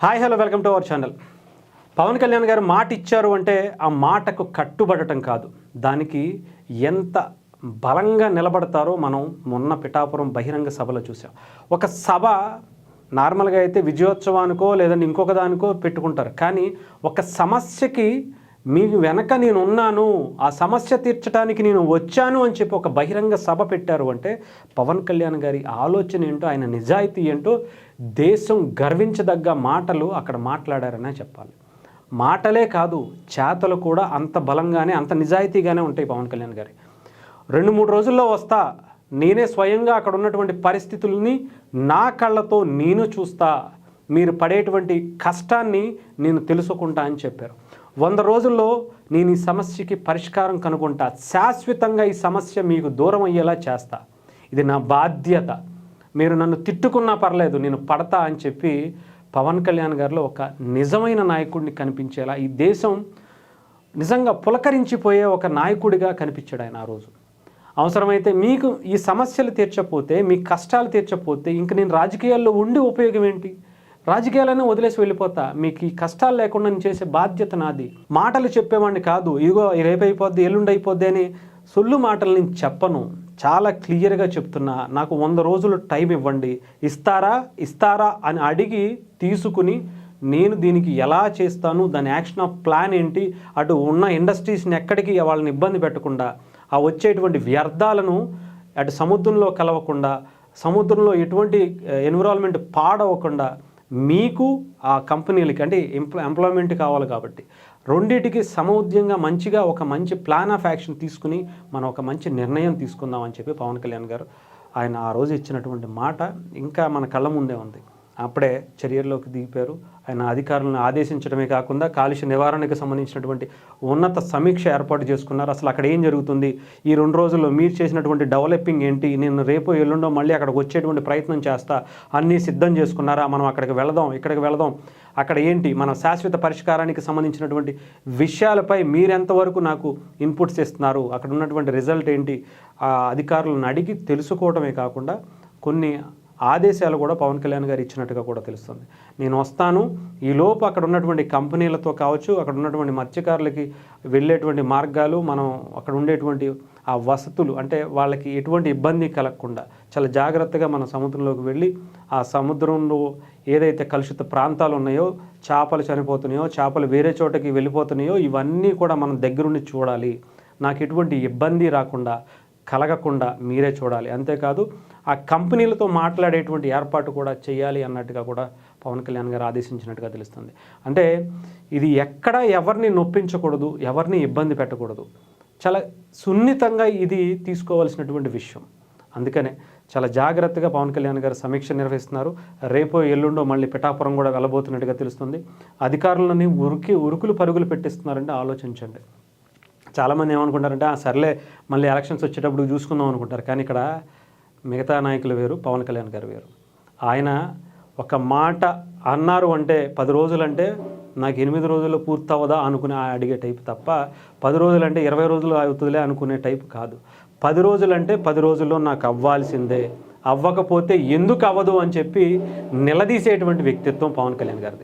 Hi hello welcome to our channel. Pawan Kalyan garu మాట ఇచ్చారు అంటే ఆ మాటకు కట్టుబడటం కాదు, దానికి ఎంత బలంగా నిలబడతారో మనం మొన్న పిఠాపురం బహిరంగ సభలో చూసాం. ఒక సభ నార్మల్గా అయితే విజయోత్సవానికో లేదంటే ఇంకొక దానికో పెట్టుకుంటారు, కానీ ఒక సమస్యకి మీ వెనక నేను ఉన్నాను, ఆ సమస్య తీర్చడానికి నేను వచ్చాను అని చెప్పి ఒక బహిరంగ సభ పెట్టారు అంటే పవన్ కళ్యాణ్ గారి ఆలోచన ఏంటో, ఆయన నిజాయితీ ఏంటో దేశం గర్వించదగ్గ మాటలు అక్కడ మాట్లాడారనే చెప్పాలి. మాటలే కాదు, చేతలు కూడా అంత బలంగానే అంత నిజాయితీగానే ఉంటాయి పవన్ కళ్యాణ్ గారి. 2-3 రోజుల్లో వస్తా, నేనే స్వయంగా అక్కడ ఉన్నటువంటి పరిస్థితుల్ని నా కళ్ళతో నేను చూస్తా, మీరు పడేటువంటి కష్టాన్ని నేను తెలుసుకుంటా అని చెప్పారు. 100 రోజుల్లో నేను ఈ సమస్యకి పరిష్కారం కనుగొంటా, శాశ్వతంగా ఈ సమస్య మీకు దూరం అయ్యేలా చేస్తా, ఇది నా బాధ్యత, మీరు నన్ను తిట్టుకున్నా పర్లేదు నేను పడతా అని చెప్పి పవన్ కళ్యాణ్ గారిలో ఒక నిజమైన నాయకుడిని కనిపించేలా, ఈ దేశం నిజంగా పులకరించిపోయే ఒక నాయకుడిగా కనిపించాడు ఆయన ఆ రోజు. అవసరమైతే మీకు ఈ సమస్యలు తీర్చకపోతే, మీ కష్టాలు తీర్చకపోతే ఇంక నేను రాజకీయాల్లో ఉండి ఉపయోగం ఏంటి? రాజకీయాలను వదిలేసి వెళ్ళిపోతా, మీకు ఈ కష్టాలు లేకుండా నేను చేసే బాధ్యత నాది. మాటలు చెప్పేవాడిని కాదు, ఇదిగో రేపు అయిపోద్ది ఎల్లుండి అయిపోద్ది అని సొల్లు మాటలు నేను చెప్పను, చాలా క్లియర్గా చెప్తున్నా. నాకు 100 రోజులు టైం ఇవ్వండి, ఇస్తారా అని అడిగి తీసుకుని నేను దీనికి ఎలా చేస్తాను, దాని యాక్షన్ ఆఫ్ ప్లాన్ ఏంటి, అటు ఉన్న ఇండస్ట్రీస్ని ఎక్కడికి వాళ్ళని ఇబ్బంది పెట్టకుండా, ఆ వచ్చేటువంటి వ్యర్థాలను అటు సముద్రంలో కలవకుండా, సముద్రంలో ఎటువంటి ఎన్విరాన్మెంట్ పాడవకుండా, మీకు ఆ కంపెనీలకి అంటే ఎంప్లాయ్మెంట్ కావాలి కాబట్టి రెండింటికి సమౌద్యంగా మంచిగా ఒక మంచి ప్లాన్ ఆఫ్ యాక్షన్ తీసుకుని మనం ఒక మంచి నిర్ణయం తీసుకుందామని చెప్పి పవన్ కళ్యాణ్ గారు ఆయన ఆ రోజు ఇచ్చినటువంటి మాట ఇంకా మన కళ్ళ ముందే ఉంది. అప్పుడే చర్యల్లోకి దిగిపోయారు. ఆయన అధికారులను ఆదేశించడమే కాకుండా కాలుష్య నివారణకు సంబంధించినటువంటి ఉన్నత సమీక్ష ఏర్పాటు చేసుకున్నారు. అసలు అక్కడ ఏం జరుగుతుంది, ఈ 2 రోజుల్లో మీరు చేసినటువంటి డెవలపింగ్ ఏంటి, నేను రేపు ఎల్లుండో మళ్ళీ అక్కడికి వచ్చేటువంటి ప్రయత్నం చేస్తా, అన్నీ సిద్ధం చేసుకున్నారా, మనం అక్కడికి వెళదాం, ఇక్కడికి వెళదాం, అక్కడ ఏంటి మన శాశ్వత పరిష్కారానికి సంబంధించినటువంటి విషయాలపై మీరెంతవరకు నాకు ఇన్పుట్స్ ఇస్తున్నారు, అక్కడ ఉన్నటువంటి రిజల్ట్ ఏంటి, ఆ అధికారులను అడిగి తెలుసుకోవడమే కాకుండా కొన్ని ఆదేశాలు కూడా పవన్ కళ్యాణ్ గారు ఇచ్చినట్టుగా కూడా తెలుస్తుంది. నేను వస్తాను, ఈలోపు అక్కడ ఉన్నటువంటి కంపెనీలతో కావచ్చు, అక్కడ ఉన్నటువంటి మత్స్యకారులకి వెళ్ళేటువంటి మార్గాలు, మనం అక్కడ ఉండేటువంటి ఆ వసతులు అంటే వాళ్ళకి ఎటువంటి ఇబ్బంది కలగకుండా చాలా జాగ్రత్తగా మన సముద్రంలోకి వెళ్ళి ఆ సముద్రంలో ఏదైతే కలుషిత ప్రాంతాలు ఉన్నాయో, చేపలు చనిపోతున్నాయో, చేపలు వేరే చోటకి వెళ్ళిపోతున్నాయో, ఇవన్నీ కూడా మనం దగ్గరుండి చూడాలి, నాకు ఎటువంటి ఇబ్బంది రాకుండా కలగకుండా మీరే చూడాలి, అంతేకాదు ఆ కంపెనీలతో మాట్లాడేటువంటి ఏర్పాటు కూడా చేయాలి అన్నట్టుగా కూడా పవన్ కళ్యాణ్ గారు ఆదేశించినట్టుగా తెలుస్తుంది. అంటే ఇది ఎక్కడ ఎవరిని నొప్పించకూడదు, ఎవరిని ఇబ్బంది పెట్టకూడదు, చాలా సున్నితంగా ఇది తీసుకోవాల్సినటువంటి విషయం. అందుకనే చాలా జాగ్రత్తగా పవన్ కళ్యాణ్ గారు సమీక్ష నిర్వహిస్తున్నారు. రేపో ఎల్లుండో మళ్ళీ పిఠాపురం కూడా వెళ్ళబోతున్నట్టుగా తెలుస్తుంది. అధికారులని ఉరుకులు పరుగులు పెట్టిస్తున్నారంటే ఆలోచించండి. చాలామంది ఏమనుకుంటారంటే సర్లే మళ్ళీ ఎలక్షన్స్ వచ్చేటప్పుడు చూసుకుందాం అనుకుంటారు, కానీ ఇక్కడ మిగతా నాయకులు వేరు, పవన్ కళ్యాణ్ గారు వేరు. ఆయన ఒక మాట అన్నారు అంటే 10 రోజులు అంటే నాకు 8 రోజుల్లో పూర్తవదా అనుకునే అడిగే టైపు తప్ప 10 రోజులు అంటే 20 రోజులు అవుతుందిలే అనుకునే టైపు కాదు. 10 రోజులు అంటే 10 రోజుల్లో నాకు అవ్వాల్సిందే, అవ్వకపోతే ఎందుకు అవ్వదు అని చెప్పి నిలదీసేటువంటి వ్యక్తిత్వం పవన్ కళ్యాణ్ గారిది.